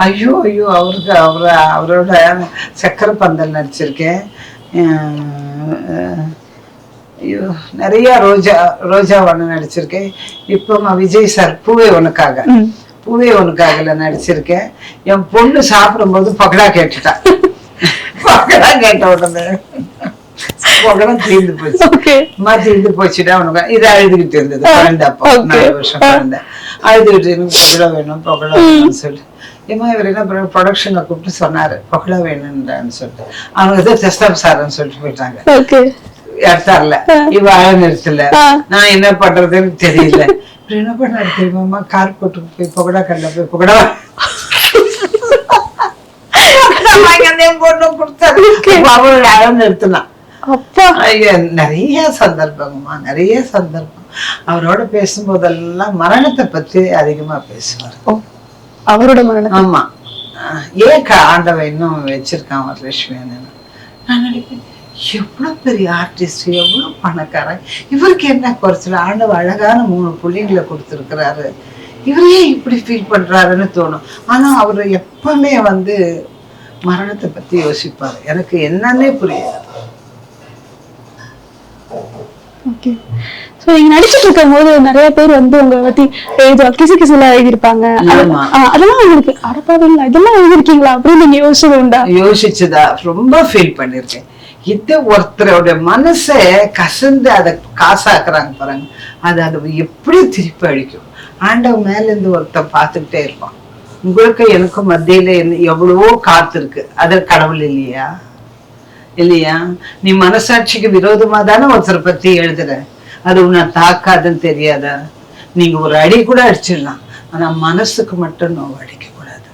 ஐயோ ஐயோ, அவரோட சக்கரை பந்தல் நடிச்சிருக்கேன். ஐயோ, நிறைய ரோஜா ஒண்ணு நடிச்சிருக்கேன். இப்போ விஜய் சார் பூவே உனக்காகல நடிச்சிருக்கேன். என் பொண்ணு சாப்பிடும்போது பக்கடா கேட்டுட்டா. பக்கடா கேட்ட உடனே பக்கடா தீர்ந்து போச்சு. தீர்ந்து போச்சுட்டா உனக்கு இது அழுதுகிட்டு இருந்தது. குழந்தை அப்போ 4 வருஷம் குழந்தை அழுதுகிட்டு எனக்கு பக்கடா வேணும் சொல்லிட்டு ஏமா இவர் என்ன ப்ரொடக்ஷனை கூப்பிட்டு சொன்னாரு பக்கடா வேணும்னு சொல்லிட்டு. அவங்க ஏதோ தெஸ்தாப் சார்ன்னு சொல்லிட்டு போயிட்டாங்க. எடுத்தார்ல இவ அழ நிறுத்தல. நான் என்ன பண்றதுன்னு தெரியல. என்ன பண்ணாரு தெரியுமாமா, கார் போட்டு போய் பக்கடா கண்ட போய் பக்கடா பொண்ணு கொடுத்தாரு. அவரோட அழ நிறுத்தினான். நிறைய சந்தர்ப்பங்கம்மா, நிறைய சந்தர்ப்பம். அவரோட பேசும்போதெல்லாம் மரணத்தை பத்தி அதிகமா பேசுவார். அவரோட மரணம். ஆமா, ஏன் ஆண்டவன் இன்னும் வச்சிருக்கான் வரலட்சுமி. நான் நினைப்பேன் எவ்வளவு பெரிய ஆர்டிஸ்ட், எவ்வளவு பணக்காரன், இவருக்கு என்ன குறைச்சல. ஆண்டவன் அழகான 3 புள்ளிங்களை கொடுத்துருக்கிறாரு. இவரே இப்படி ஃபீல் பண்றாருன்னு தோணும். ஆனா அவரு எப்பவுமே மரணத்தை பத்தி யோசிப்பாரு. எனக்கு என்னன்னே புரியாது. நீங்க நடிச்சிட்டு இருக்கும் போது நிறைய பேர் உங்களை பத்தி கிசுகிசுல எழுதிருப்பாங்க. அதெல்லாம் உங்களுக்கு அடப்பாவில்லை இதெல்லாம் எழுதிருக்கீங்களா அப்படின்னு நீங்க யோசிச்சது உண்டா? யோசிச்சுதா ரொம்ப ஃபீல் பண்ணிருக்கேன். இது ஒருத்தரோட மனச கசந்து அதை காசாக்குறாங்க பாருங்க, அது எப்படி திருப்பி அடிக்கும். ஆண்டவன் மேல இருந்து ஒருத்தர் பார்த்துக்கிட்டே இருப்பான். உங்களுக்கு எனக்கும் மத்தியில எவ்வளவோ காத்து இருக்கு. அது கடவுள் இல்லையா? இல்லையா? நீ மனசாட்சிக்கு விரோதமா தானே ஒருத்தரை பத்தி எழுதுற. அது உன்னை தாக்காதுன்னு தெரியாதா? நீங்க ஒரு அடி கூட அடிச்சிடலாம், ஆனா மனசுக்கு மட்டும் நோவு அடிக்க கூடாது.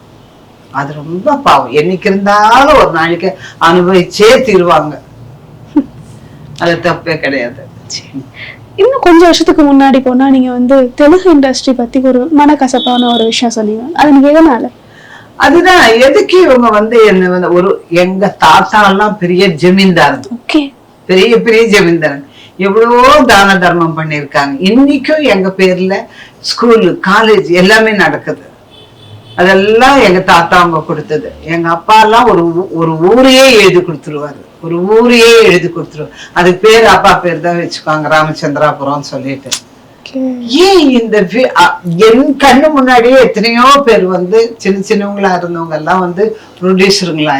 அது ரொம்ப பாவம். என்னைக்கு இருந்தாலும் ஒரு நாளைக்கு அனுபவிச்சே தீருவாங்க. அது தப்பே கிடையாது. இன்னும் கொஞ்சம் வருஷத்துக்கு முன்னாடி போனா நீங்க தெலுங்கு இண்டஸ்ட்ரி பத்தி ஒரு மனக்கசப்பான ஒரு விஷயம் சொன்னீங்க. அது நீங்க எதனால? அதுதான் எதுக்கு இவங்க என்ன ஒரு எங்க தாத்தா எல்லாம் பெரிய ஜமீன்தார், பெரிய பெரிய ஜமீன்தார், எவ்வளவோ தான தர்மம் பண்ணிருக்காங்க. இன்னைக்கும் எங்க பேர்ல ஸ்கூல் காலேஜ் எல்லாமே நடக்குது. அதெல்லாம் எங்க தாத்தா அவங்க கொடுத்தது. எங்க அப்பா எல்லாம் ஒரு ஊரையே எழுதி கொடுத்துருவாரு. ஒரு ஊரையே எழுதி கொடுத்துருவாரு. அதுக்கு பேர் அப்பா பேர் தான் வச்சுக்குவாங்க, ராமச்சந்திராபுரம் சொல்லிட்டு. ஏன் என் கண்ணு முன்னாடியே எத்தனையோ பேர் சின்ன சின்னவங்களா இருந்தவங்க எல்லாம் ப்ரொடியூசருங்களா